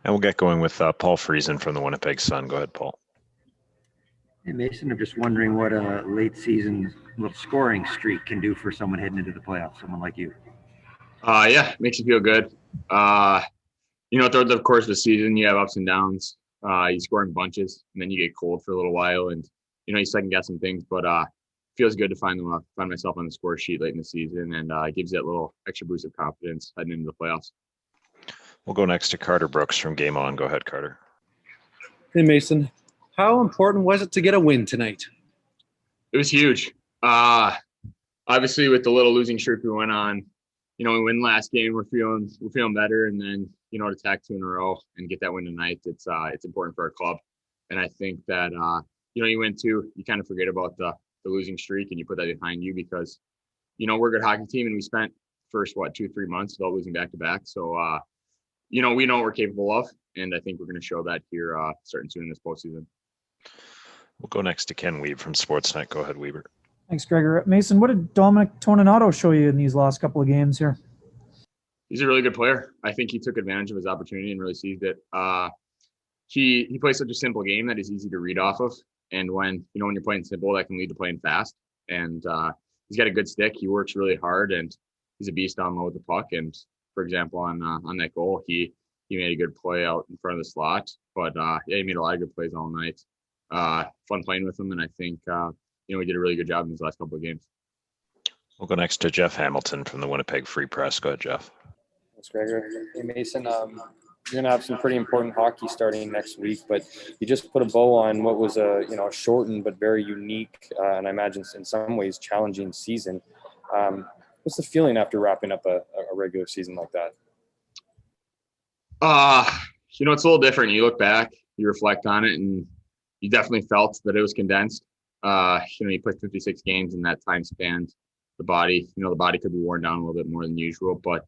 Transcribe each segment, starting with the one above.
And we'll get going with Paul Friesen from the Winnipeg Sun. Go ahead, Paul. Hey, Mason, I'm just wondering what a late season little scoring streak can do for someone heading into the playoffs, someone like you. Yeah, makes you feel good. Throughout the course of the season, you have ups and downs. You score in bunches, and then you get cold for a little while, and you second guess some things. But feels good to find myself on the score sheet late in the season, and it gives you that little extra boost of confidence heading into the playoffs. We'll go next to Carter Brooks from Game On. Go ahead, Carter. Hey, Mason. How important was it to get a win tonight? It was huge. Obviously, with the little losing streak we went on, we win last game, we're feeling better, and then to attack 2 in a row and get that win tonight, it's important for our club. And I think that you win 2, you kind of forget about the losing streak and you put that behind you because we're a good hockey team and we spent first 2-3 months without losing back to back. So we know what we're capable of, and I think we're going to show that here starting soon in this postseason. We'll go next to Ken Weeb from Sportsnet. Go ahead, Weber. Thanks, Gregor. Mason, what did Dominic Toninato show you in these last couple of games here? He's a really good player. I think he took advantage of his opportunity and really seized it. He plays such a simple game that is easy to read off of. And when you're playing simple, that can lead to playing fast. And he's got a good stick. He works really hard, and he's a beast on low with the puck. And for example, on that goal, he made a good play out in front of the slot. But he made a lot of good plays all night. Fun playing with him, and I think we did a really good job in these last couple of games. We'll go next to Jeff Hamilton from the Winnipeg Free Press. Go ahead, Jeff. Thanks, Gregor. Hey, Mason, you're going to have some pretty important hockey starting next week, but you just put a bow on what was a shortened but very unique and I imagine in some ways challenging season. What's the feeling after wrapping up a regular season like that? It's a little different. You look back, you reflect on it, and you definitely felt that it was condensed. You put 56 games in that time span. The body could be worn down a little bit more than usual, but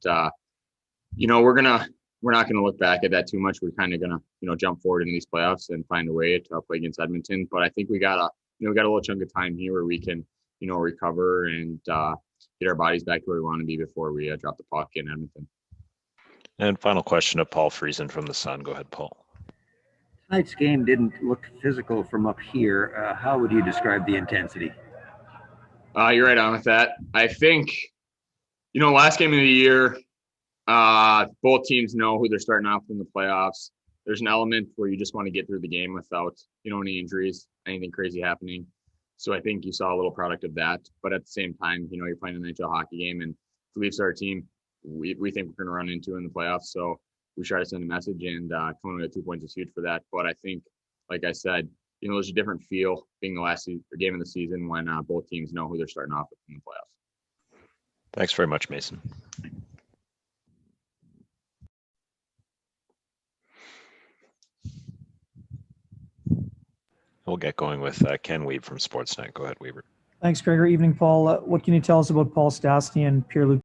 we're not gonna look back at that too much. We're kind of gonna jump forward into these playoffs and find a way to play against Edmonton. But I think we got a little chunk of time here where we can recover and get our bodies back to where we want to be before we drop the puck in Edmonton. And final question to Paul Friesen from the Sun. Go ahead, Paul. Tonight's game didn't look physical from up here. How would you describe the intensity? You're right on with that. I think, last game of the year, both teams know who they're starting off in the playoffs. There's an element where you just want to get through the game without, any injuries, anything crazy happening. So I think you saw a little product of that. But at the same time, you're playing an NHL hockey game, and the Leafs are a team we think we're going to run into in the playoffs. So we try to send a message, and coming with 2 points is huge for that. But I think, like I said, there's a different feel being the last game of the season when both teams know who they're starting off with in the playoffs. Thanks very much, Mason. We'll get going with Ken Weeb from Sportsnet. Go ahead, Weber. Thanks, Gregor. Evening, Paul. What can you tell us about Paul Stastny and Pierre-Luc